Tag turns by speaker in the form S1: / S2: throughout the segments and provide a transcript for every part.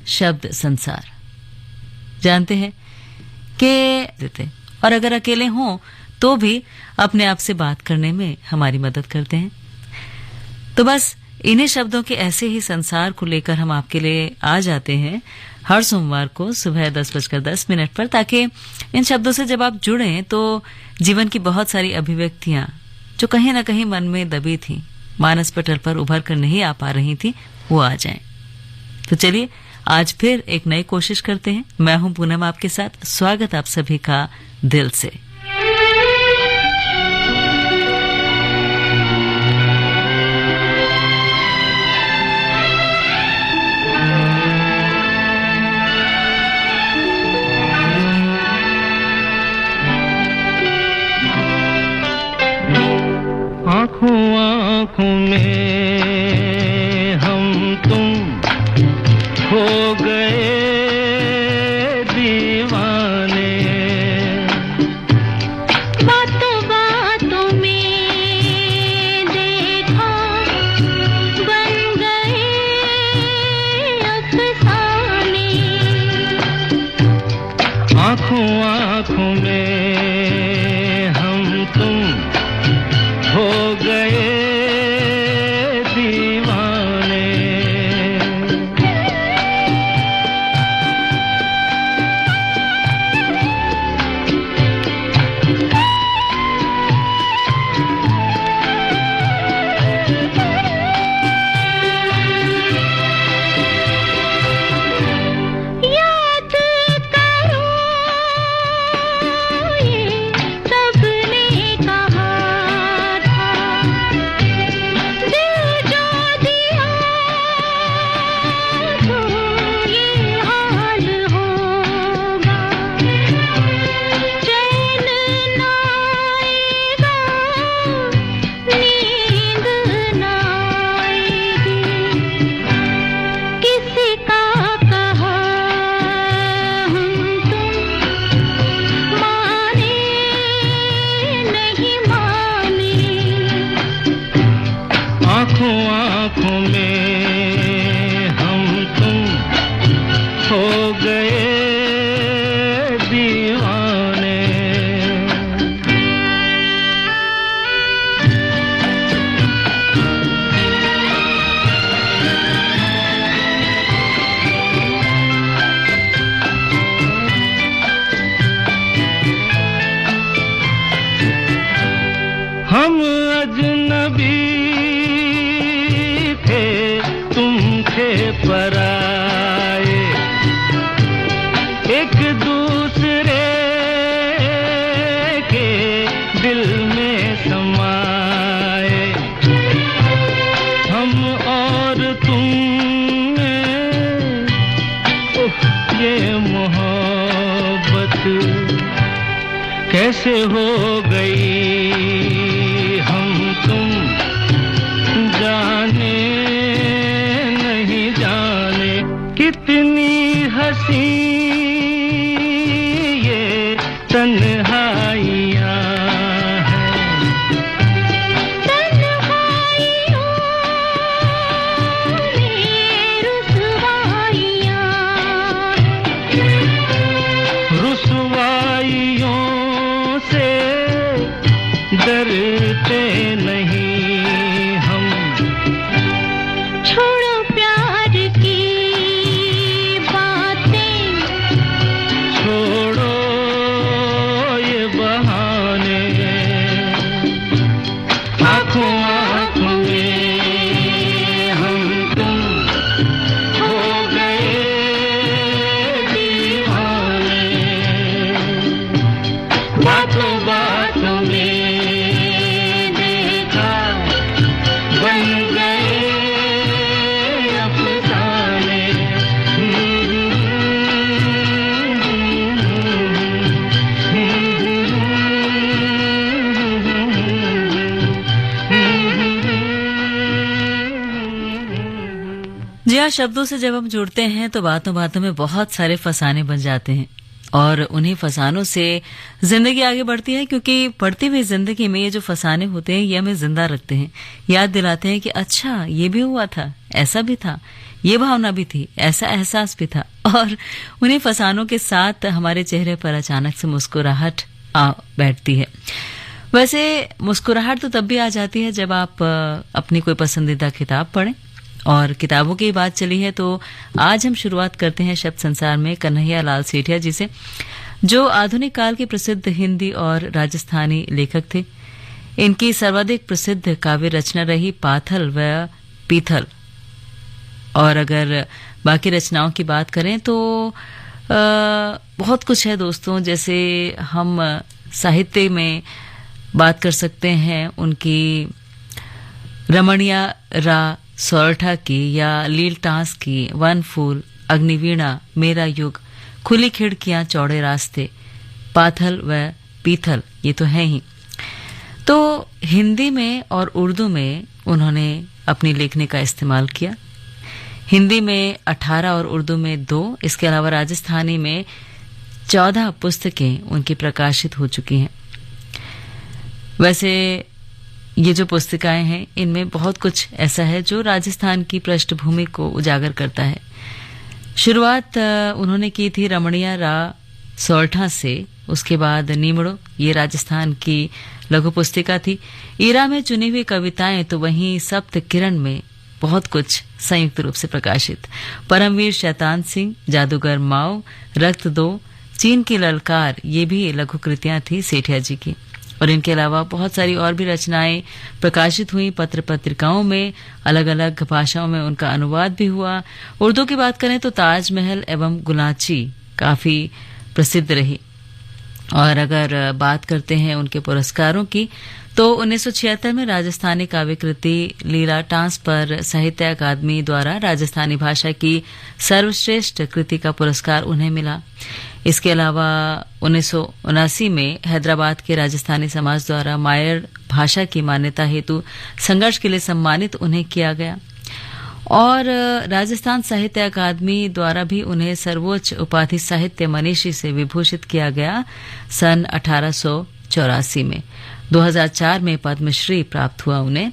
S1: शब्द संसार। जानते हैं कि और अगर अकेले हों तो भी अपने आप से बात करने में हमारी मदद करते हैं। तो बस इन्हीं शब्दों के ऐसे ही संसार को लेकर हम आपके लिए आ जाते हैं हर सोमवार को सुबह 10:10 पर, ताकि इन शब्दों से जब आप जुड़ें तो जीवन की बहुत सारी अभिव्यक्तियां जो कहीं ना कहीं मन में दबी थी, मानस पटल पर उभर कर नहीं आ पा रही थी, वो आ जाएं। तो चलिए आज फिर एक नई कोशिश करते हैं। मैं हूं पूनम आपके साथ। स्वागत आप सभी का दिल से।
S2: आँखों में हम तुम हो गए दीवाने,
S3: बातों बातों में देखा बन गए अफसाने,
S2: आँखों में हम तुम हो गए दीवाने।
S3: याद करो ये सबने कहा था, दिल जो दिया तो ये हाल होगा, चैन ना आएगा, नींद ना आएगी, किसी का कहा हम तुम माने नहीं माने,
S2: आँखों में हम तुम हो गए दीवाने। हम अजनबी थे, तुम थे पराए, एक दूसरे के दिल में समाए, हम और तुम में ये मोहब्बत कैसे हो गई हम तुम जाने नहीं जाने, कितनी हंसी ये तन्हाइयाँ हैं,
S3: तन्हाइयों में रुसवाइयाँ,
S2: रुसवाइयों से डरते नहीं हम,
S3: छोड़ो प्यार की बातें,
S2: छोड़ो ये बहाने, आँखों में हम तुम हो गए दीवाने, बातों में देखा बन गए अफसाने।
S1: जी हाँ, शब्दों से जब हम जुड़ते हैं तो बातों बातों में बहुत सारे फसाने बन जाते हैं और उन्हीं फसानों से जिंदगी आगे बढ़ती है, क्योंकि बढ़ती हुई जिंदगी में ये जो फसाने होते हैं ये हमें जिंदा रखते हैं, याद दिलाते हैं कि अच्छा ये भी हुआ था, ऐसा भी था, ये भावना भी थी, ऐसा एहसास भी था, और उन्हीं फसानों के साथ हमारे चेहरे पर अचानक से मुस्कुराहट आ बैठती है। वैसे मुस्कुराहट तो तब भी आ जाती है जब आप अपनी कोई पसंदीदा किताब पढ़ें, और किताबों की बात चली है तो आज हम शुरुआत करते हैं शब्द संसार में कन्हैया लाल सेठिया जी से, जो आधुनिक काल के प्रसिद्ध हिंदी और राजस्थानी लेखक थे। इनकी सर्वाधिक प्रसिद्ध काव्य रचना रही पाथल व पीथल, और अगर बाकी रचनाओं की बात करें तो बहुत कुछ है दोस्तों। जैसे हम साहित्य में बात कर सकते हैं उनकी रमणिया रा सोरठा की, या लील टांस की, वन फूल, अग्निवीणा, मेरा युग, खुली खिड़कियां, चौड़े रास्ते, पाथल व पीथल, ये तो है ही। तो हिंदी में और उर्दू में उन्होंने अपनी लेखनी का इस्तेमाल किया। हिंदी में 18 और उर्दू में 2, इसके अलावा राजस्थानी में 14 पुस्तकें उनकी प्रकाशित हो चुकी हैं। वैसे ये जो पुस्तिकाएं हैं इनमें बहुत कुछ ऐसा है जो राजस्थान की पृष्ठभूमि को उजागर करता है। शुरुआत उन्होंने की थी रमणिया रा सोरठा से, उसके बाद नीमड़ो, ये राजस्थान की लघु पुस्तिका थी। ईरा में चुनी हुई कविताएं, तो वहीं सप्त किरण में बहुत कुछ संयुक्त रूप से प्रकाशित। परमवीर शैतान सिंह, जादूगर माओ, रक्त दो, चीन की ललकार, ये भी लघु कृतियां थी सेठिया जी की। और इनके अलावा बहुत सारी और भी रचनाएं प्रकाशित हुई पत्र पत्रिकाओं में, अलग अलग भाषाओं में उनका अनुवाद भी हुआ। उर्दू की बात करें तो ताजमहल एवं गुलाची काफी प्रसिद्ध रही। और अगर बात करते हैं उनके पुरस्कारों की, तो 1976 में राजस्थानी काव्य कृति लीला टांस पर साहित्य अकादमी द्वारा राजस्थानी भाषा की सर्वश्रेष्ठ कृति का पुरस्कार उन्हें मिला। इसके अलावा 1979 में हैदराबाद के राजस्थानी समाज द्वारा मायर भाषा की मान्यता हेतु संघर्ष के लिए सम्मानित उन्हें किया गया। और राजस्थान साहित्य अकादमी द्वारा भी उन्हें सर्वोच्च उपाधि साहित्य मनीषी से विभूषित किया गया सन 1884 में। 2004 में पद्मश्री प्राप्त हुआ उन्हें।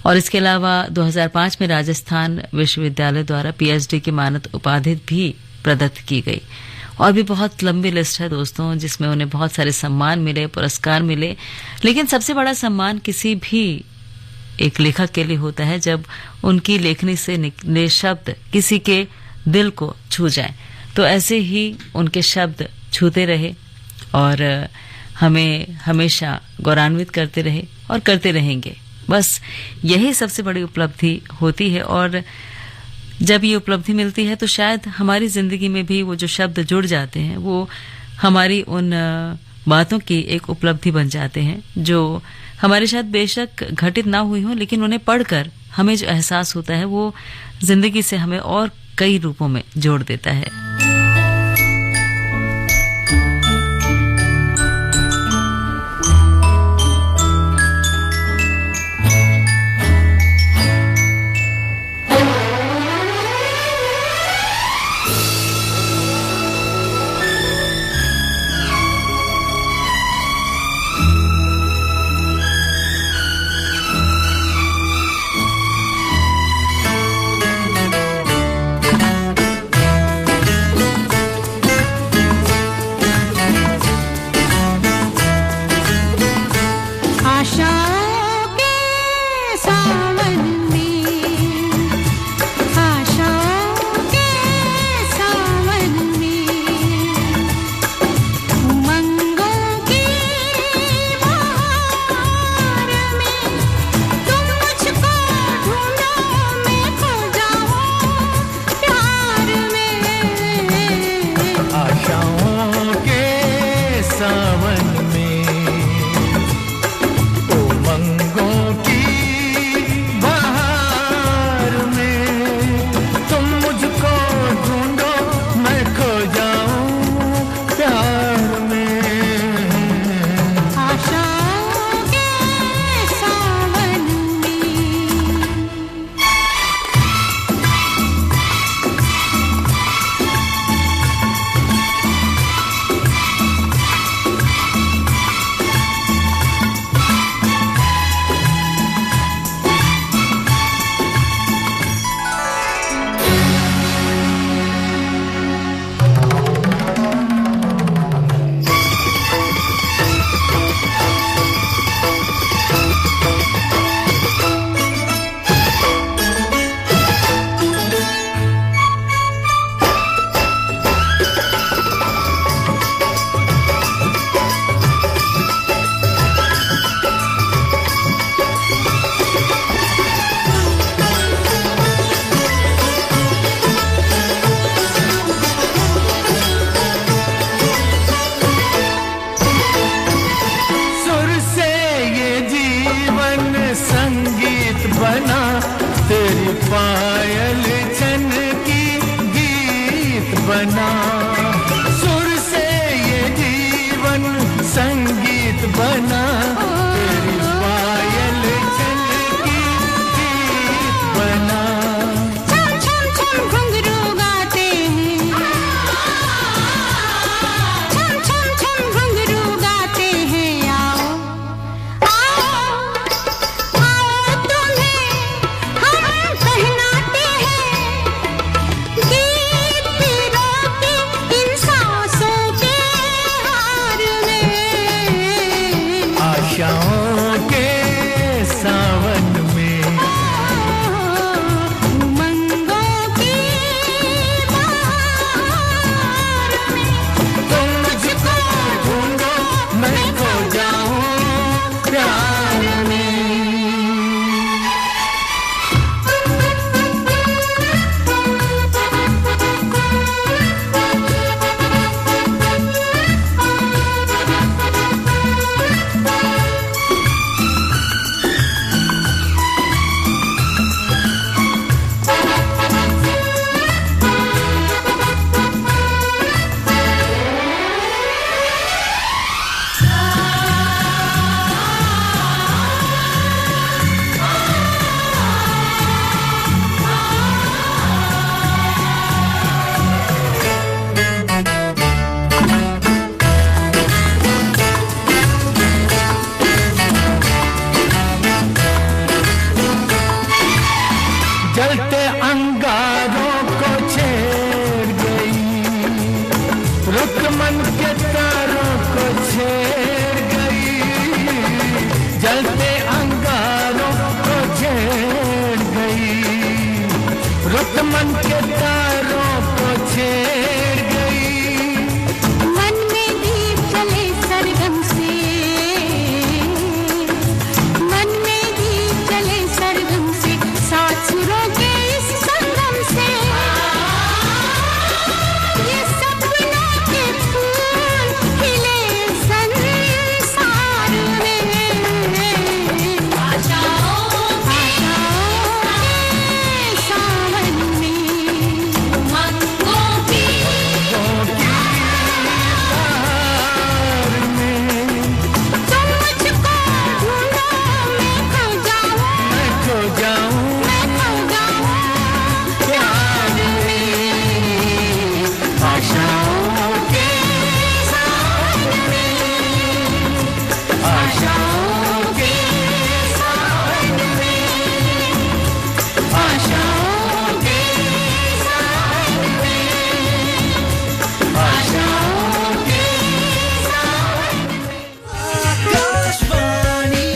S1: और इसके अलावा 2005 में राजस्थान विश्वविद्यालय द्वारा पीएचडी की मानद उपाधि भी प्रदत्त की गई। और भी बहुत लंबी लिस्ट है दोस्तों, जिसमें उन्हें बहुत सारे सम्मान मिले, पुरस्कार मिले। लेकिन सबसे बड़ा सम्मान किसी भी एक लेखक के लिए होता है जब उनकी लेखनी से निकले शब्द किसी के दिल को छू जाए। तो ऐसे ही उनके शब्द छूते रहे और हमें हमेशा गौरवान्वित करते रहे और करते रहेंगे। बस यही सबसे बड़ी उपलब्धि होती है। और जब ये उपलब्धि मिलती है तो शायद हमारी जिंदगी में भी वो जो शब्द जुड़ जाते हैं वो हमारी उन बातों की एक उपलब्धि बन जाते हैं जो हमारे साथ बेशक घटित ना हुई हो, लेकिन उन्हें पढ़कर हमें जो एहसास होता है वो जिंदगी से हमें और कई रूपों में जोड़ देता है।
S4: बना, सुर से ये जीवन संगीत बना, तेरी पायल चलकी गीत बना।
S3: छम छम छम घुंघरू गाते हैं, छम छम छम घुंघरू गाते हैं। आओ आओ आओ तुम्हें हम पहनाते हैं, गीत पीरों के इन सांसों के हार में।
S4: आशाओं के सावन में,
S3: उमंगों की बहार में।
S4: तुम मुझको ढूंढो मैं खो जाऊं प्यार में। जलते अंगारों को छेड़ गई, रुक मन के तारों को छेड़ गई। जलते अंगारों को छेड़ गई, रुक मन के तारों को छेड़ गई।
S3: मन में दीप जले सरगम से, मन में दीप जले सरगम से, सात सुरों के इस संगम से। ये सपनों के फूल खिले संसार में। आशाओं के सावन में, उमंगों की
S4: बहार में,
S3: तुम मुझको ढूंढो मैं खो जाऊं,
S4: मैं खो जाऊं
S3: मैं खो जाऊं
S4: प्यार में। आशाओं के सावन में, आशाओं के सावन में, आशाओं के सावन में, आशाओं के सावन में। आकाशवाणी,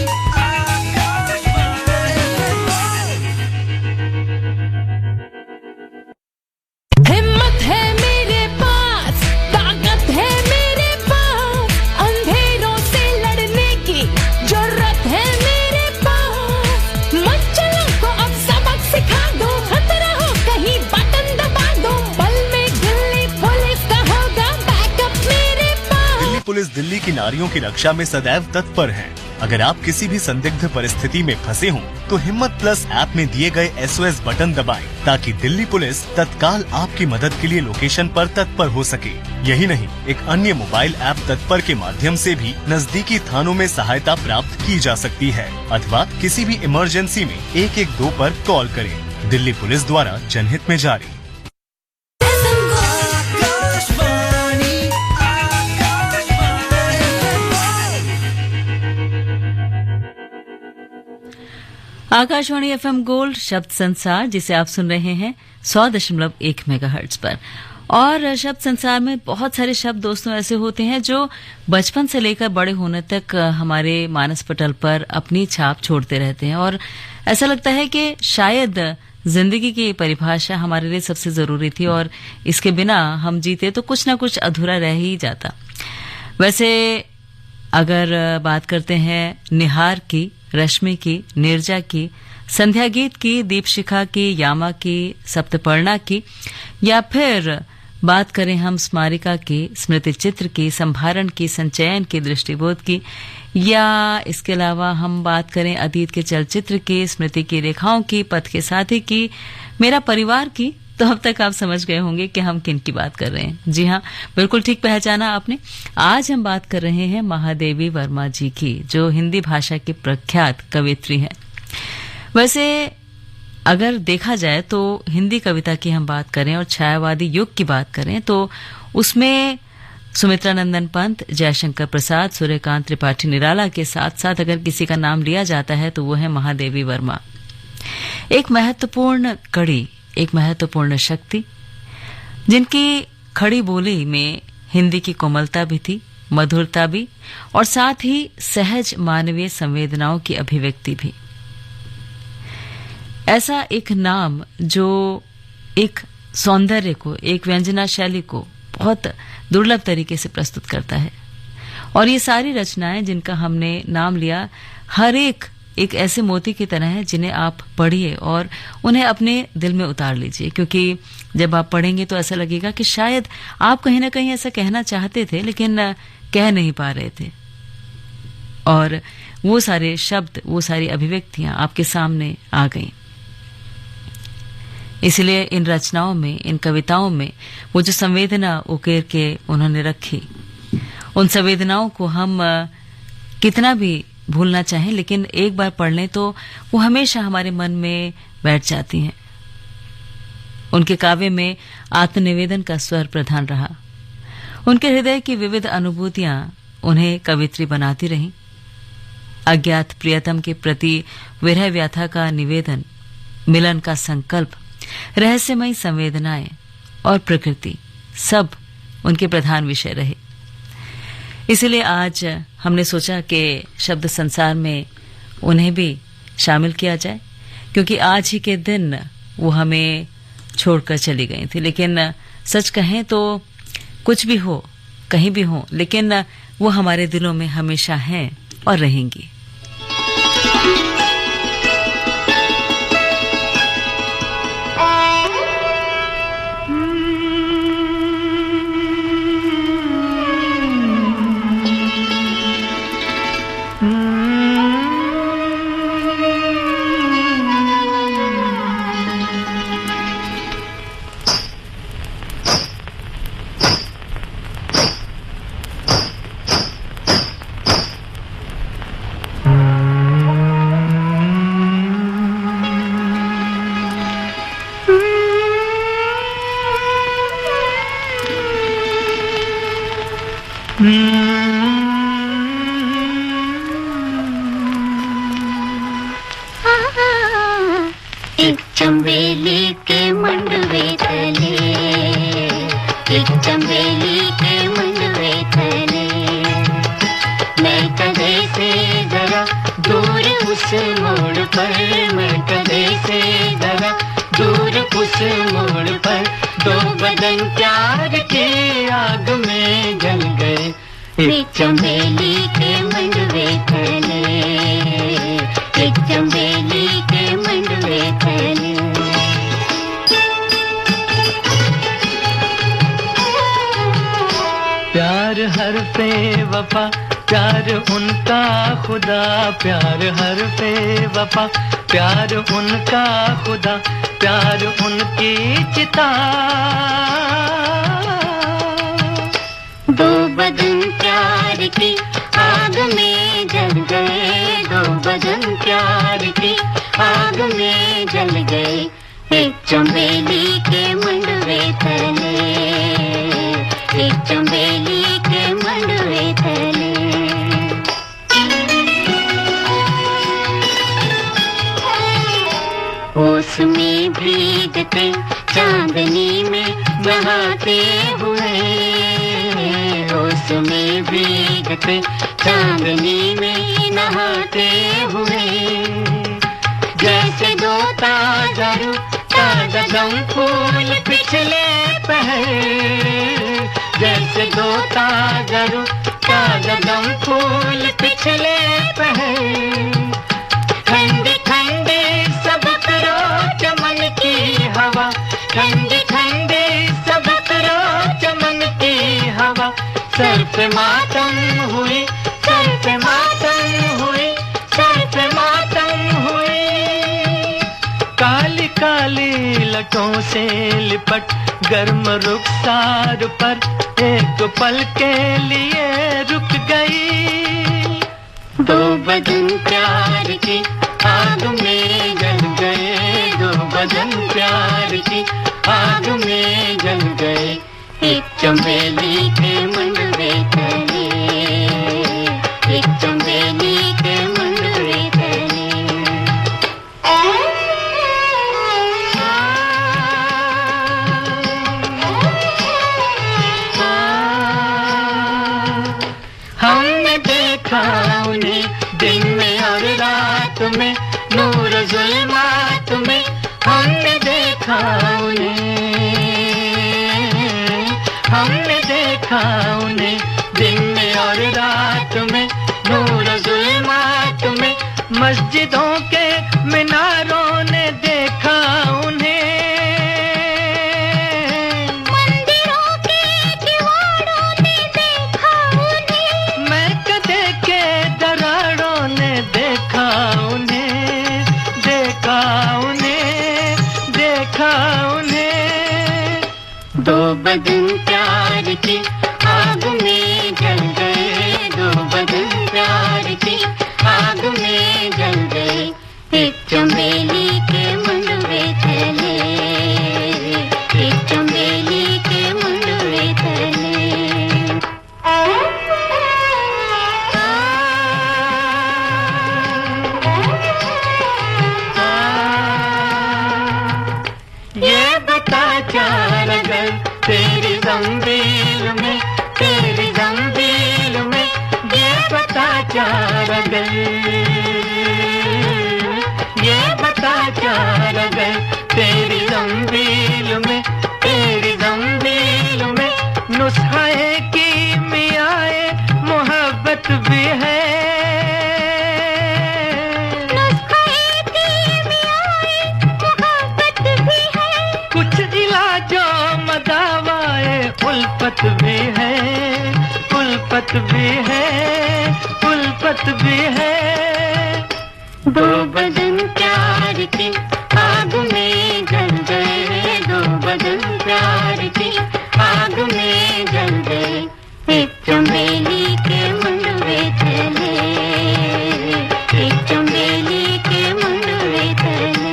S3: हिम्मत है मेरे पास, ताकत है मेरे पास, अंधेरों से लड़ने की जरूरत है मेरे पास। मंचलों को अब सबक सिखा दो, खतरा हो कहीं बटन दबा दो, पल में दिल्ली पुलिस का होगा बैकअप मेरे पास।
S5: दिल्ली पुलिस दिल्ली की नारियों की रक्षा में सदैव तत्पर है। अगर आप किसी भी संदिग्ध परिस्थिति में फंसे हों, तो हिम्मत प्लस ऐप में दिए गए SOS बटन दबाएं, ताकि दिल्ली पुलिस तत्काल आपकी मदद के लिए लोकेशन पर तत्पर हो सके। यही नहीं, एक अन्य मोबाइल ऐप तत्पर के माध्यम से भी नजदीकी थानों में सहायता प्राप्त की जा सकती है, अथवा किसी भी इमरजेंसी में 112 पर कॉल करें। दिल्ली पुलिस द्वारा जनहित में जारी।
S4: आकाशवाणी,
S1: आकाशवाणी FM गोल्ड शब्द संसार, जिसे आप सुन रहे हैं 100.1 मेगाहर्ट्ज पर। और शब्द संसार में बहुत सारे शब्द दोस्तों ऐसे होते हैं जो बचपन से लेकर बड़े होने तक हमारे मानस पटल पर अपनी छाप छोड़ते रहते हैं, और ऐसा लगता है कि शायद जिंदगी की परिभाषा हमारे लिए सबसे जरूरी थी, और इसके बिना हम जीते तो कुछ ना कुछ अधूरा रह ही जाता। वैसे अगर बात करते हैं निहार की, रश्मि की, नीरजा की, संध्या गीत की, दीपशिखा की, यामा की, सप्तपर्णा की, या फिर बात करें हम स्मारिका की, स्मृति चित्र की, संभारण की, संचयन की, दृष्टिबोध की, या इसके अलावा हम बात करें अतीत के चलचित्र की, स्मृति की रेखाओं की, पथ के साथी की, मेरा परिवार की, तो अब तक आप समझ गए होंगे कि हम किन की बात कर रहे हैं। जी हाँ, बिल्कुल ठीक पहचाना आपने। आज हम बात कर रहे हैं महादेवी वर्मा जी की, जो हिंदी भाषा की प्रख्यात कवयित्री हैं। वैसे अगर देखा जाए तो हिंदी कविता की हम बात करें और छायावादी युग की बात करें तो उसमें सुमित्रा नंदन पंत, जयशंकर प्रसाद, सूर्यकांत त्रिपाठी निराला के साथ साथ अगर किसी का नाम लिया जाता है तो वो है महादेवी वर्मा। एक महत्वपूर्ण कड़ी, एक महत्वपूर्ण शक्ति, जिनकी खड़ी बोली में हिंदी की कोमलता भी थी, मधुरता भी, और साथ ही सहज मानवीय संवेदनाओं की अभिव्यक्ति भी। ऐसा एक नाम जो एक सौंदर्य को, एक व्यंजना शैली को बहुत दुर्लभ तरीके से प्रस्तुत करता है। और ये सारी रचनाएं जिनका हमने नाम लिया, हर एक ऐसे मोती की तरह है जिन्हें आप पढ़िए और उन्हें अपने दिल में उतार लीजिए, क्योंकि जब आप पढ़ेंगे तो ऐसा लगेगा कि शायद आप कहीं ना कहीं ऐसा कहना चाहते थे लेकिन कह नहीं पा रहे थे। और वो सारे शब्द, वो सारी अभिव्यक्तियां आपके सामने आ गईं। इसलिए इन रचनाओं में, इन कविताओं में वो जो संवेदना उकेर के उन्होंने रखी, उन संवेदनाओं को हम कितना भी भूलना चाहें लेकिन एक बार पढ़ लें तो वो हमेशा हमारे मन में बैठ जाती हैं। उनके काव्य में आत्मनिवेदन का स्वर प्रधान रहा। उनके हृदय की विविध अनुभूतियां उन्हें कवित्री बनाती रहीं। अज्ञात प्रियतम के प्रति विरह व्यथा का निवेदन, मिलन का संकल्प, रहस्यमयी संवेदनाएं और प्रकृति, सब उनके प्रधान विषय रहे। इसलिए आज हमने सोचा कि शब्द संसार में उन्हें भी शामिल किया जाए, क्योंकि आज ही के दिन वो हमें छोड़कर चली गई थी। लेकिन सच कहें तो कुछ भी हो, कहीं भी हो, लेकिन वो हमारे दिलों में हमेशा हैं और रहेंगी।
S2: एक चंबेली के मंडवे तले, एक चंबेली के मंडवे तले, मैं कदे से जरा दूर उस मोड़ पर, मैं कदे से जरा दूर उस मोड़ पर, दो बदन प्यार के आग में जल गए, एक चंबेली के मंडवे तले, एक चंबेली के मंडवे तले।
S6: प्यार हर पे वफा, प्यार उनका खुदा, प्यार हर पे वफा, प्यार उनका खुदा, प्यार उनकी चिता,
S2: दो बदन प्यार की आग में जल गए, दो बदन प्यार की आग में जल गए, एक चंबेली के मंडवे तले, एक चंबेली के मंडवे तले। ओस में भीगते चांदनी में नहाते हुए, ओस में भीगते चांदनी में नहाते हुए, जैसे दो ताजा दम फूल पिछले पहर, जैसे दो ताजा दम फूल पिछले पहर, ठंडे ठंडे सबक रो चमन की हवा, ठंडे ठंडे सबक रो चमन की हवा, सर पे मातम हुई, सर पे मातम हुई, सर पे मातम हुई,
S6: काली काली बातों से लिपट गर्म रुखसार पर एक पल के लिए रुक गई।
S2: दो बदन प्यार की आग में जल गए, दो बदन प्यार की आग में जल गए, एक चमेली के मंडवे तले, एक चमेली के मंडवे तले।
S6: हमने देखा उन्हें दिन में और रात में, नूर ज़ुल्मात में हमने देखा उन्हें, हमने देखा उन्हें दिन में और रात में, नूर ज़ुल्मात में। मस्जिदों के मीनारों ने देखा उन्हें,
S3: मंदिरों के दीवारों ने देखा उन्हें,
S6: महकदे के दरारों ने देखा उन्हें, देखा उन्हें, देखा उन्हें।
S2: दो बदन प्यार की आग में जल गए, दो बदन प्यार की आग में जल गए, एक चमेली के मंडवे तले, एक चमेली के मंडवे तले।
S6: ये बता चार अगर तेरी ज़ंबील में, तेरी ज़ंबील में, ये बता चार अगर, ये बता चार अगर तेरी ज़ंबील में, तेरी ज़ंबील में नुस्ख़े की मियाए मोहब्बत भी है,
S3: नुस्खे की मियाए मोहब्बत भी है,
S6: कुछ इलाजो मदावाए उल्फत भी है, उल्फत भी है, उल्फत भी है।
S2: दो बदन प्यार की आग में जल गए, दो बदन प्यार की आग में जल गए, एक चमेली के मंडवे तले, एक चमेली के मंडवे तले।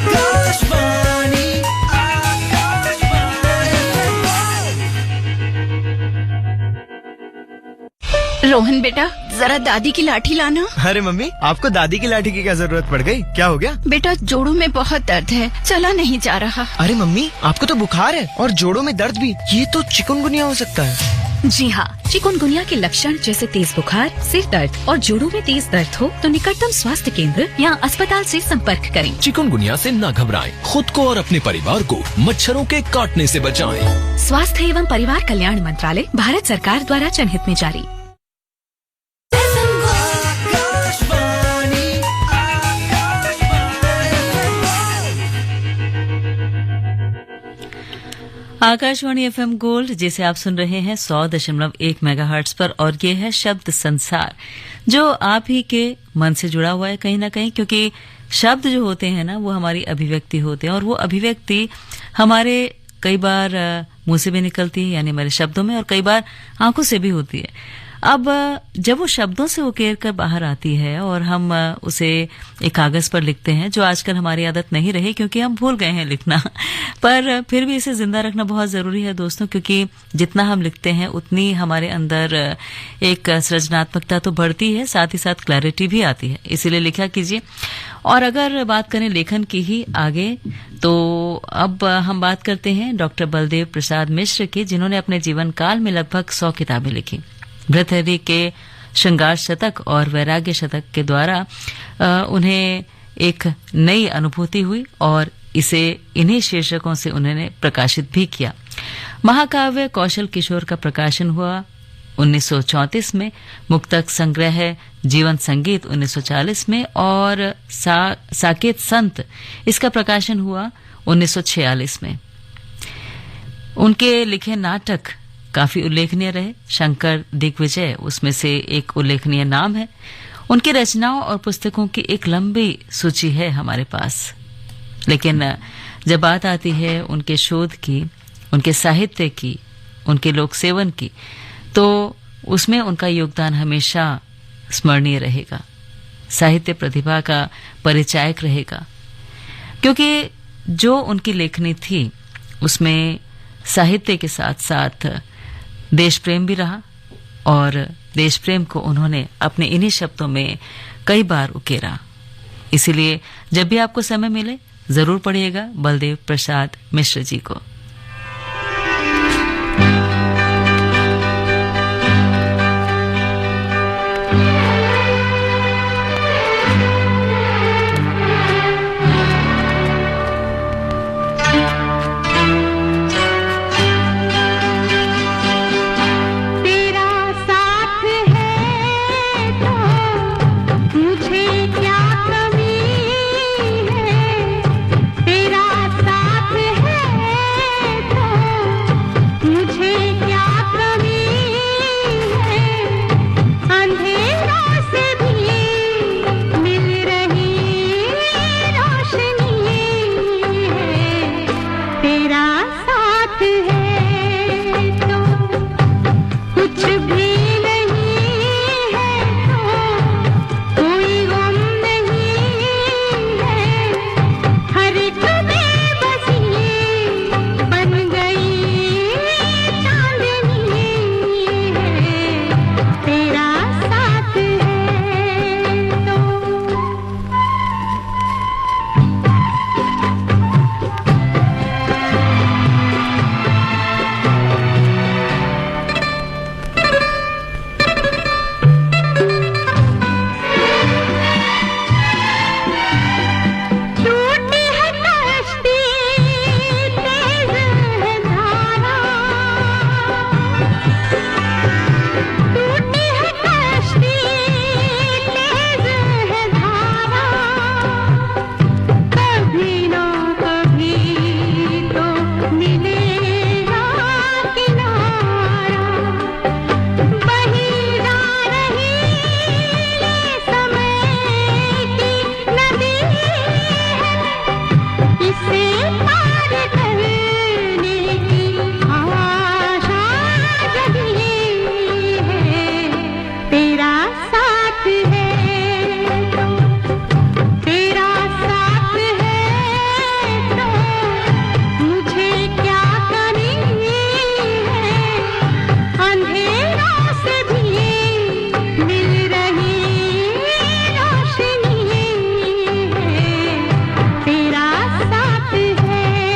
S4: आकाशवाणी
S7: रोहन बेटा जरा दादी की लाठी लाना।
S8: अरे मम्मी, आपको दादी की लाठी की क्या जरूरत पड़ गई? क्या हो गया?
S7: बेटा जोड़ों में बहुत दर्द है, चला नहीं जा रहा।
S8: अरे मम्मी, आपको तो बुखार है और जोड़ों में दर्द भी, ये तो चिकनगुनिया हो सकता है।
S9: जी हाँ, चिकनगुनिया के लक्षण जैसे तेज बुखार, सिर दर्द और जोड़ों में तेज दर्द हो तो निकटतम स्वास्थ्य केंद्र या अस्पताल से संपर्क करें।
S10: चिकनगुनिया से न घबराएं, खुद को और अपने परिवार को मच्छरों के काटने से बचाएं।
S9: स्वास्थ्य एवं परिवार कल्याण मंत्रालय, भारत सरकार द्वारा जनहित में जारी।
S1: आकाशवाणी एफएम गोल्ड, जिसे आप सुन रहे हैं 100.1 मेगाहर्ट्ज पर, और ये है शब्द संसार, जो आप ही के मन से जुड़ा हुआ है कहीं ना कहीं, क्योंकि शब्द जो होते हैं ना वो हमारी अभिव्यक्ति होते हैं, और वो अभिव्यक्ति हमारे कई बार मुंह से भी निकलती है, यानी हमारे शब्दों में, और कई बार आंखों से भी होती है। अब जब वो शब्दों से उकेर कर बाहर आती है और हम उसे एक कागज पर लिखते हैं, जो आजकल हमारी आदत नहीं रही क्योंकि हम भूल गए हैं लिखना, पर फिर भी इसे जिंदा रखना बहुत जरूरी है दोस्तों, क्योंकि जितना हम लिखते हैं उतनी हमारे अंदर एक सृजनात्मकता तो बढ़ती है, साथ ही साथ क्लैरिटी भी आती है। इसीलिए लिखा कीजिए। और अगर बात करें लेखन की ही आगे, तो अब हम बात करते हैं डॉक्टर बलदेव प्रसाद मिश्र की, जिन्होंने अपने जीवन काल में लगभग 100 किताबें लिखी। भृतहरि के श्रृंगार शतक और वैराग्य शतक के द्वारा उन्हें एक नई अनुभूति हुई और इसे इन्हीं शीर्षकों से उन्होंने प्रकाशित भी किया। महाकाव्य कौशल किशोर का प्रकाशन हुआ 1934 में, मुक्तक संग्रह जीवन संगीत 1940 में और साकेत संत, इसका प्रकाशन हुआ 1946 में। उनके लिखे नाटक काफी उल्लेखनीय रहे। शंकर दिग्विजय उसमें से एक उल्लेखनीय नाम है। उनकी रचनाओं और पुस्तकों की एक लंबी सूची है हमारे पास, लेकिन जब बात आती है उनके शोध की, उनके साहित्य की, उनके लोक सेवन की, तो उसमें उनका योगदान हमेशा स्मरणीय रहेगा, साहित्य प्रतिभा का परिचायक रहेगा, क्योंकि जो उनकी लेखनी थी उसमें साहित्य के साथ साथ देश प्रेम भी रहा, और देश प्रेम को उन्होंने अपने इन्हीं शब्दों में कई बार उकेरा। इसीलिए जब भी आपको समय मिले जरूर पढ़िएगा बलदेव प्रसाद मिश्र जी को।
S2: तेरा साथ है।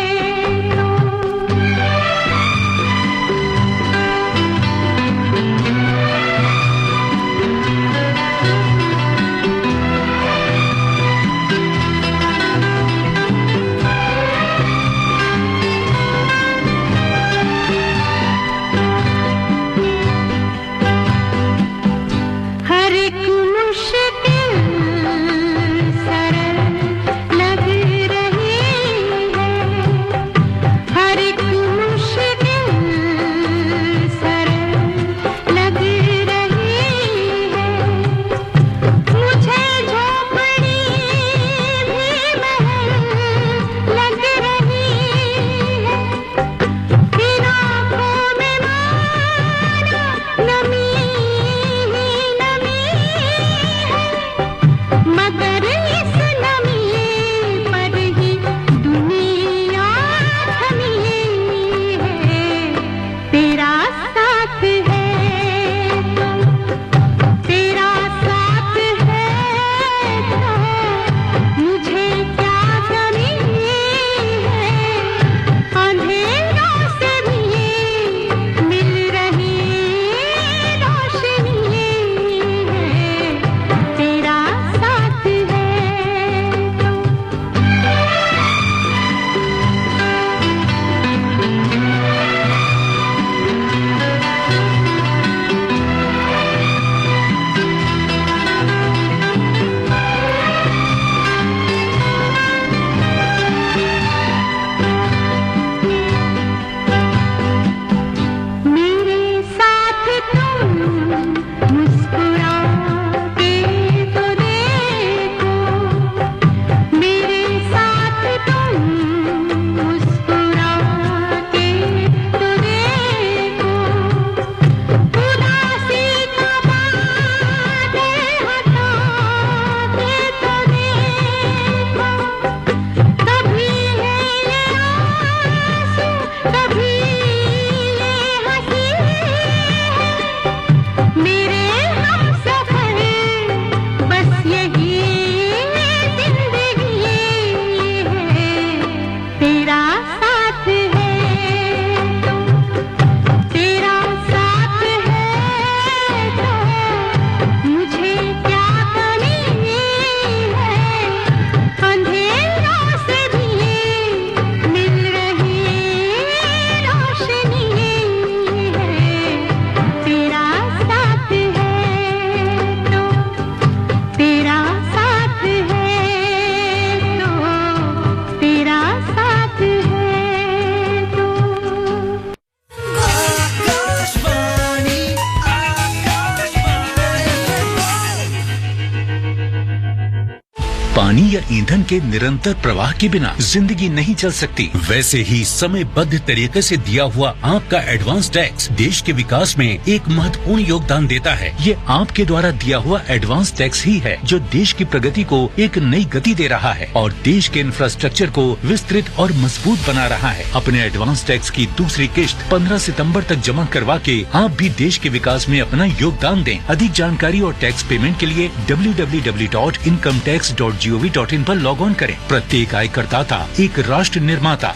S11: ईंधन के निरंतर प्रवाह के बिना जिंदगी नहीं चल सकती। वैसे ही समयबद्ध तरीके से दिया हुआ आपका एडवांस टैक्स देश के विकास में एक महत्वपूर्ण योगदान देता है। ये आपके द्वारा दिया हुआ एडवांस टैक्स ही है जो देश की प्रगति को एक नई गति दे रहा है और देश के इंफ्रास्ट्रक्चर को विस्तृत और मजबूत बना रहा है। अपने एडवांस टैक्स की दूसरी किश्त 15 सितंबर तक जमा करवा के आप भी देश के विकास में अपना योगदान दें। अधिक जानकारी और टैक्स पेमेंट के लिए www.incometax.gov.in पर लॉग ऑन करें। प्रत्येक आयकरदाता एक राष्ट्र निर्माता।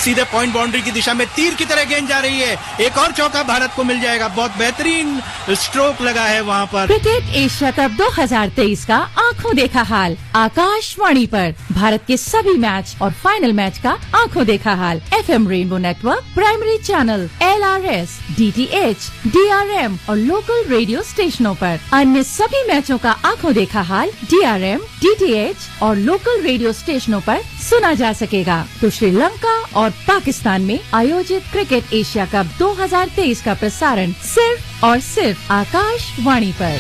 S12: सीधे पॉइंट बाउंड्री की दिशा में तीर की तरह गेंद जा रही है। एक और चौका भारत को मिल जाएगा। बहुत बेहतरीन स्ट्रोक लगा है वहाँ पर।
S13: क्रिकेट एशिया कप 2023 का आंखों देखा हाल आकाशवाणी पर। भारत के सभी मैच और फाइनल मैच का आंखों देखा हाल FM rainbow network, primary channel, LRS, DTH, DRM और लोकल रेडियो स्टेशनों पर। अन्य सभी मैचों का आंखों देखा हाल DRM, DTH और लोकल रेडियो स्टेशनों पर सुना जा सकेगा। तो श्रीलंका और पाकिस्तान में आयोजित क्रिकेट एशिया कप 2023 का प्रसारण सिर्फ और सिर्फ आकाशवाणी पर।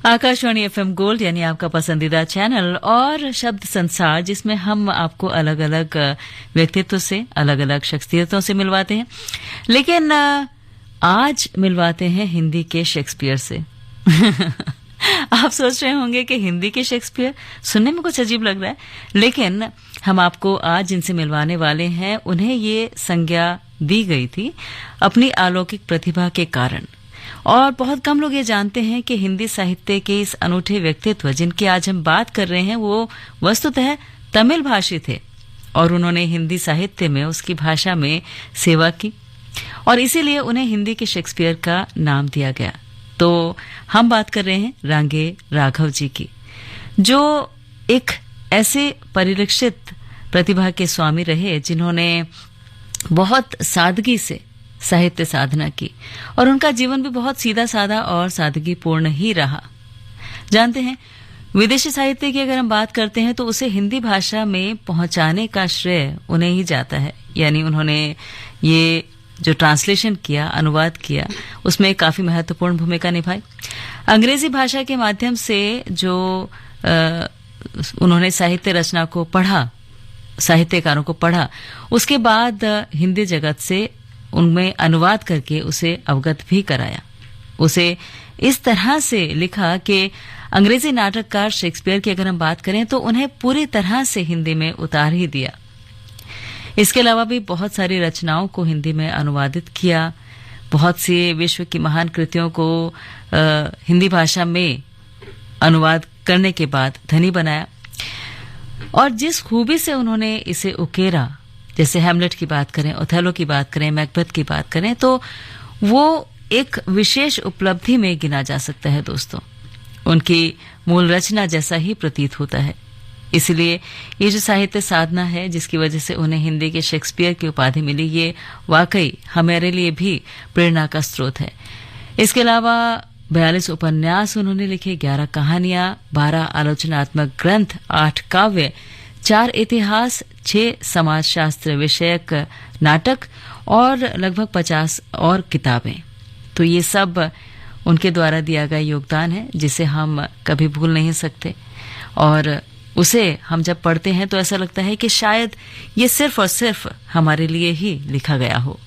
S1: आकाशवाणी FM गोल्ड यानी आपका पसंदीदा चैनल और शब्द संसार, जिसमें हम आपको अलग अलग व्यक्तित्व से, अलग अलग शख्सियतों से मिलवाते हैं। लेकिन आज मिलवाते हैं हिंदी के शेक्सपियर से। आप सोच रहे होंगे कि हिंदी के शेक्सपियर सुनने में कुछ अजीब लग रहा है, लेकिन हम आपको आज जिनसे मिलवाने वाले हैं उन्हें ये संज्ञा दी गई थी अपनी अलौकिक प्रतिभा के कारण। और बहुत कम लोग ये जानते हैं कि हिंदी साहित्य के इस अनूठे व्यक्तित्व जिनकी आज हम बात कर रहे हैं वो वस्तुतः तमिल भाषी थे और उन्होंने हिंदी साहित्य में उसकी भाषा में सेवा की और इसीलिए उन्हें हिंदी के शेक्सपियर का नाम दिया गया। तो हम बात कर रहे हैं रांगे राघव जी की, जो एक ऐसे परिलक्षित प्रतिभा के स्वामी रहे जिन्होंने बहुत सादगी से साहित्य साधना की और उनका जीवन भी बहुत सीधा साधा और सादगीपूर्ण ही रहा। जानते हैं, विदेशी साहित्य की अगर हम बात करते हैं तो उसे हिंदी भाषा में पहुंचाने का श्रेय उन्हें ही जाता है। यानी उन्होंने ये जो ट्रांसलेशन किया, अनुवाद किया, उसमें काफी महत्वपूर्ण भूमिका निभाई। अंग्रेजी भाषा के माध्यम से जो उन्होंने साहित्य रचना को पढ़ा, साहित्यकारों को पढ़ा, उसके बाद हिंदी जगत से उनमें अनुवाद करके उसे अवगत भी कराया। उसे इस तरह से लिखा कि अंग्रेजी नाटककार शेक्सपियर की अगर हम बात करें तो उन्हें पूरी तरह से हिंदी में उतार ही दिया। इसके अलावा भी बहुत सारी रचनाओं को हिंदी में अनुवादित किया, बहुत सी विश्व की महान कृतियों को हिंदी भाषा में अनुवाद करने के बाद धनी बनाया। और जिस खूबी से उन्होंने इसे उकेरा, जैसे हैमलेट की बात करें, ओथेलो की बात करें, मैकबेथ की बात करें, तो वो एक विशेष उपलब्धि में गिना जा सकता है दोस्तों। उनकी मूल रचना जैसा ही प्रतीत होता है। इसलिए ये जो साहित्य साधना है जिसकी वजह से उन्हें हिंदी के शेक्सपियर की उपाधि मिली, ये वाकई हमारे लिए भी प्रेरणा का स्रोत है। इसके अलावा 42 उपन्यास उन्होंने लिखे, 11 कहानियां, 12 आलोचनात्मक ग्रंथ, 8 काव्य, 4 इतिहास, 6 समाजशास्त्र विषयक नाटक और लगभग 50 और किताबें। तो ये सब उनके द्वारा दिया गया योगदान है जिसे हम कभी भूल नहीं सकते और उसे हम जब पढ़ते हैं तो ऐसा लगता है कि शायद ये सिर्फ और सिर्फ हमारे लिए ही लिखा गया हो।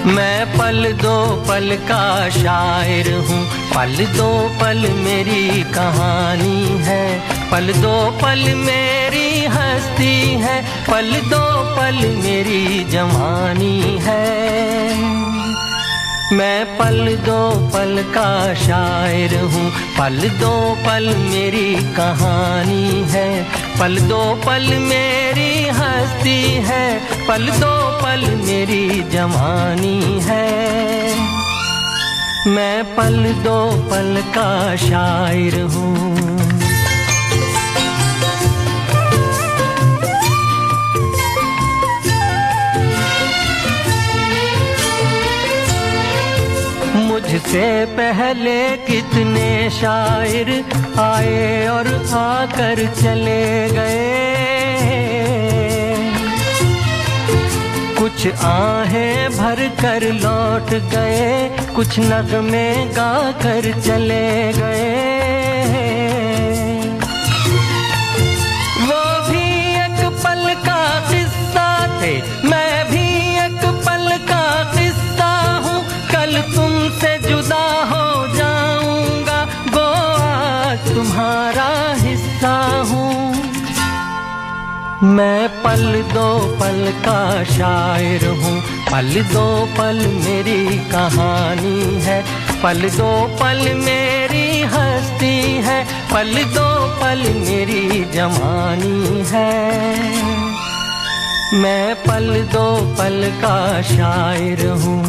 S6: मैं पल दो पल का शायर हूँ, पल दो पल मेरी कहानी है, पल दो पल मेरी हस्ती है, पल दो पल मेरी जवानी है। मैं पल दो पल का शायर हूँ, पल दो पल मेरी कहानी है, पल दो पल मेरी हस्ती है, पल दो पल मेरी जवानी है। मैं पल दो पल का शायर हूँ। मुझसे पहले कितने शायर आए और आकर चले गए, कुछ आहें भर कर लौट गए, कुछ नगमे गा कर चले गए। वो भी एक पल का किस्सा थे, मैं भी एक पल का किस्सा हूँ, कल तुमसे जुदा हो जाऊंगा, वो आज तुम्हारा हिस्सा हूँ। मैं पल दो पल का शायर हूँ, पल दो पल मेरी कहानी है, पल दो पल मेरी हस्ती है, पल दो पल मेरी जवानी है। मैं पल दो पल का शायर हूँ।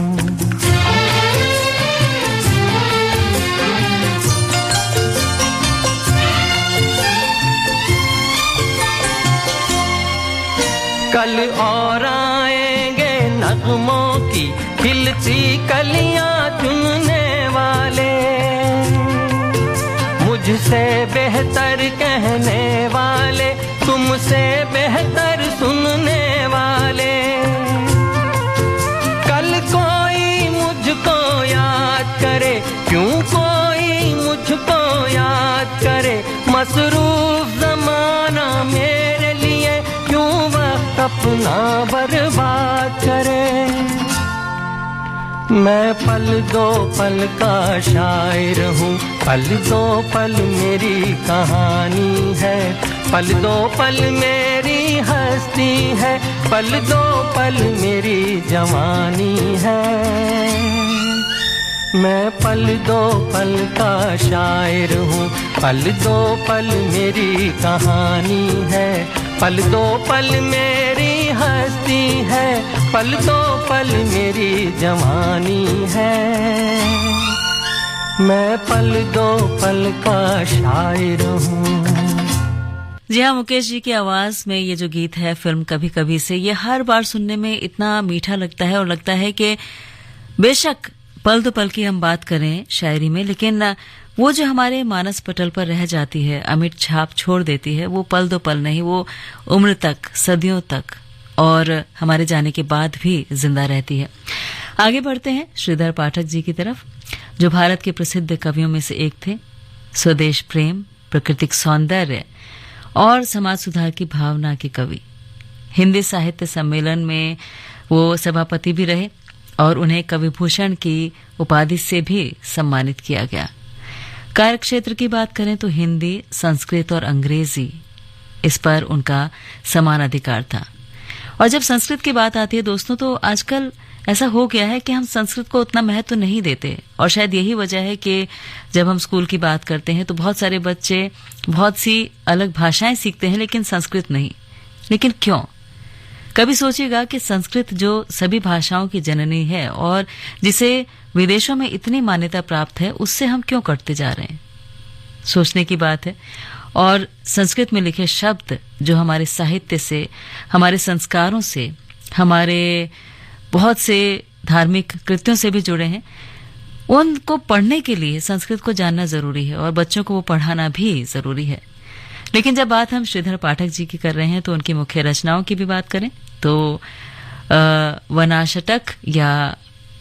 S6: कल और आएंगे नगमों की खिलती कलियां चुनने वाले, मुझसे बेहतर कहने वाले, तुमसे बेहतर सुनने वाले। कल कोई मुझको याद करे, क्यों कोई मुझको याद करे, मसरूफ जमाना मेरे लिए क्यों वक्त अपना बर्बाद करे। मैं पल दो पल का शायर हूँ, पल दो पल मेरी कहानी है, पल दो पल मेरी हस्ती है, पल दो पल मेरी जवानी है। मैं पल दो पल का शायर हूँ, पल दो पल मेरी कहानी है, पल दो पल मेरी हस्ती है, पल दो पल मेरी जवानी है। मैं पल दो पल का शायर हूँ।
S1: जी हाँ, मुकेश जी की आवाज में ये जो गीत है फिल्म कभी कभी से, ये हर बार सुनने में इतना मीठा लगता है और लगता है कि बेशक पल दो पल की हम बात करें शायरी में, लेकिन वो जो हमारे मानस पटल पर रह जाती है, अमिट छाप छोड़ देती है, वो पल दो पल नहीं, वो उम्र तक, सदियों तक और हमारे जाने के बाद भी जिंदा रहती है। आगे बढ़ते हैं श्रीधर पाठक जी की तरफ, जो भारत के प्रसिद्ध कवियों में से एक थे। स्वदेश प्रेम, प्राकृतिक सौंदर्य और समाज सुधार की भावना के कवि। हिंदी साहित्य सम्मेलन में वो सभापति भी रहे और उन्हें कवि भूषण की उपाधि से भी सम्मानित किया गया। कार्यक्षेत्र की बात करें तो हिंदी, संस्कृत और अंग्रेजी, इस पर उनका समान अधिकार था। और जब संस्कृत की बात आती है दोस्तों, तो आजकल ऐसा हो गया है कि हम संस्कृत को उतना महत्व नहीं देते, और शायद यही वजह है कि जब हम स्कूल की बात करते हैं तो बहुत सारे बच्चे बहुत सी अलग भाषाएं सीखते हैं लेकिन संस्कृत नहीं। लेकिन क्यों? कभी सोचिएगा कि संस्कृत जो सभी भाषाओं की जननी है और जिसे विदेशों में इतनी मान्यता प्राप्त है, उससे हम क्यों कटते जा रहे हैं? सोचने की बात है। और संस्कृत में लिखे शब्द जो हमारे साहित्य से, हमारे संस्कारों से, हमारे बहुत से धार्मिक कृत्यों से भी जुड़े हैं, उनको पढ़ने के लिए संस्कृत को जानना जरूरी है और बच्चों को वो पढ़ाना भी जरूरी है। लेकिन जब बात हम श्रीधर पाठक जी की कर रहे हैं तो उनकी मुख्य रचनाओं की भी बात करें तो वनाशटक या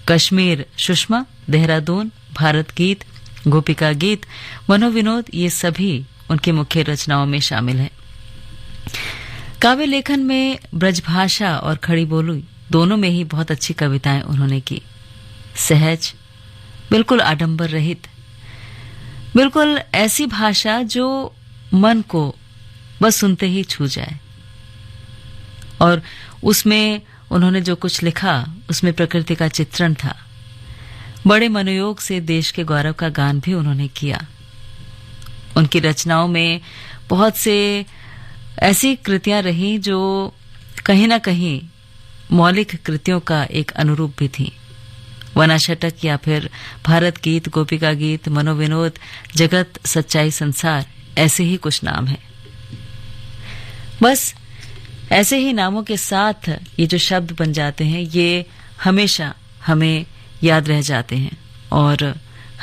S1: कश्मीर सुषमा, देहरादून, भारत गीत, गोपिका गीत, मनोविनोद, ये सभी उनकी मुख्य रचनाओं में शामिल है। काव्य लेखन में ब्रजभाषा और खड़ी बोली दोनों में ही बहुत अच्छी कविताएं उन्होंने की। सहज, बिल्कुल आडंबर रहित, बिल्कुल ऐसी भाषा जो मन को बस सुनते ही छू जाए। और उसमें उन्होंने जो कुछ लिखा उसमें प्रकृति का चित्रण था। बड़े मनोयोग से देश के गौरव का गान भी उन्होंने किया। उनकी रचनाओं में बहुत से ऐसी कृतियां रही जो कहीं ना कहीं मौलिक कृतियों का एक अनुरूप भी थी। वनाशटक या फिर भारत गीत, गोपिका गीत, मनोविनोद, जगत, सच्चाई, संसार, ऐसे ही कुछ नाम हैं। बस ऐसे ही नामों के साथ ये जो शब्द बन जाते हैं, ये हमेशा हमें याद रह जाते हैं और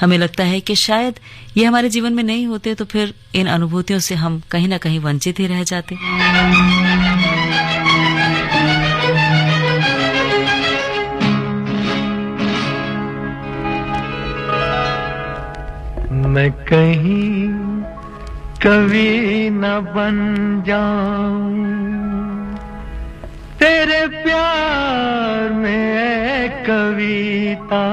S1: हमें लगता है कि शायद ये हमारे जीवन में नहीं होते तो फिर इन अनुभूतियों से हम कहीं ना कहीं वंचित ही रह जाते।
S6: मैं कहीं कवि न बन जाऊं तेरे प्यार में है कविता,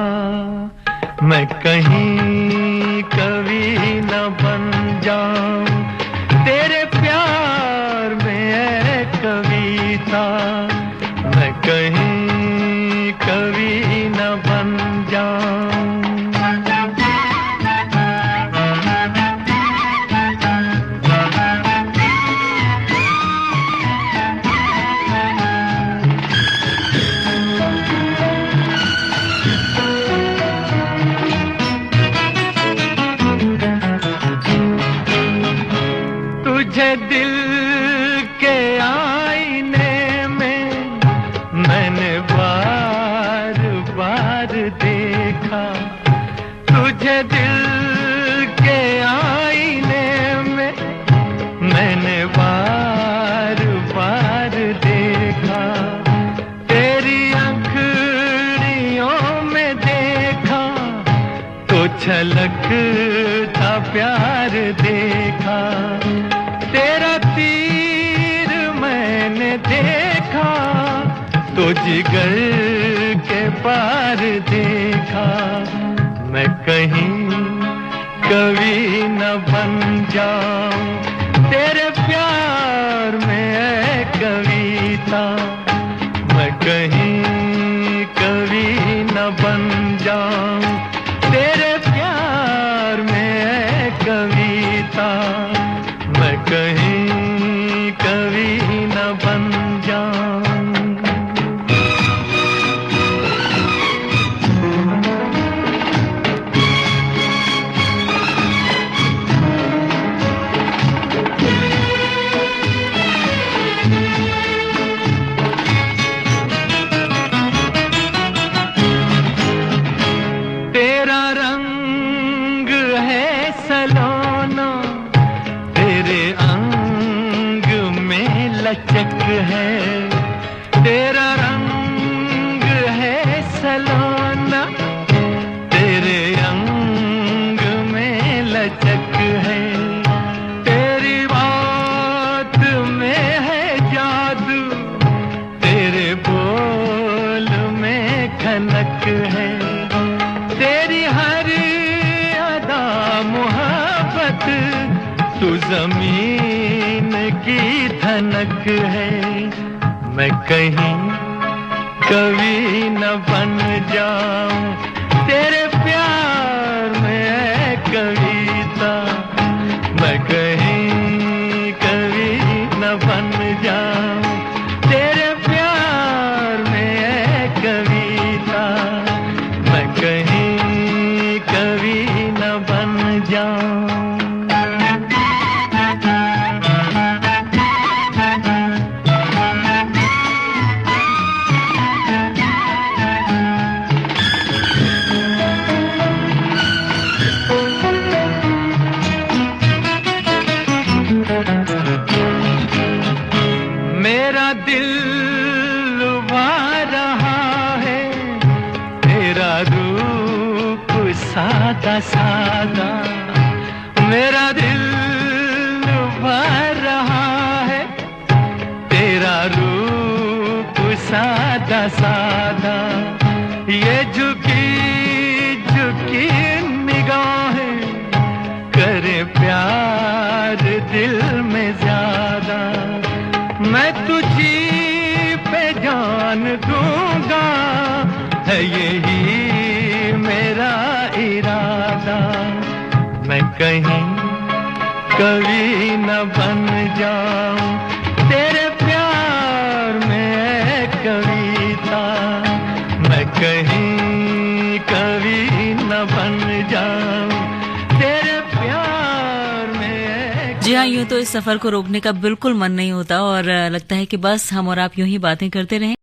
S6: मैं कहीं कवि न बन जाऊं तेरे प्यार में है कविता, मैं कहीं कवि न बन जाऊं। तुझे दिल के आईने में मैंने बार बार देखा, तुझे दिल के आईने में मैंने बार बार देखा, तेरी आँखों में देखा तो छलकता प्यार देखा, तेरा तीर मैंने देखा तो जिगर के पार देखा, मैं कहीं कवि न बन जाऊं तेरे प्यार में है कविता, मैं कहीं कवि न बन जाऊं तेरे प्यार में है कविता, मैं कहीं कवि न बन जाऊं। तेरा रंग है सलोना, तेरे अंग में लचक है, तेरा रंग है सलोना, तेरे अंग में लचक है, तेरी बात में है जादू, तेरे बोल में खनक है, तेरी हर अदा मोहब्बत तू जमीन की धनक है, मैं कहीं कवि न बन जाऊं तेरे प्यार में है कविता, मैं कहीं कवि न बन जाऊं तेरे प्यार में है कविता, मैं कहीं कवि न बन जाऊं। मेरा दिल लुभा रहा है तेरा रूप सादा सादा, मेरा दिल लुभा रहा है तेरा रूप सादा सादा, ये झुकी झुकी निगाहें करे प्यार दिल में ज्यादा, मैं तुझी पे जान दूंगा है यही मेरा इरादा, मैं कहीं कवि न बन जाऊं तेरे प्यार में है कविता, मैं कहीं कवि न बन जाऊं तेरे प्यार में है।
S1: जी हाँ, यूं तो इस सफर को रोकने का बिल्कुल मन नहीं होता और लगता है कि बस हम और आप यूं ही बातें करते रहें।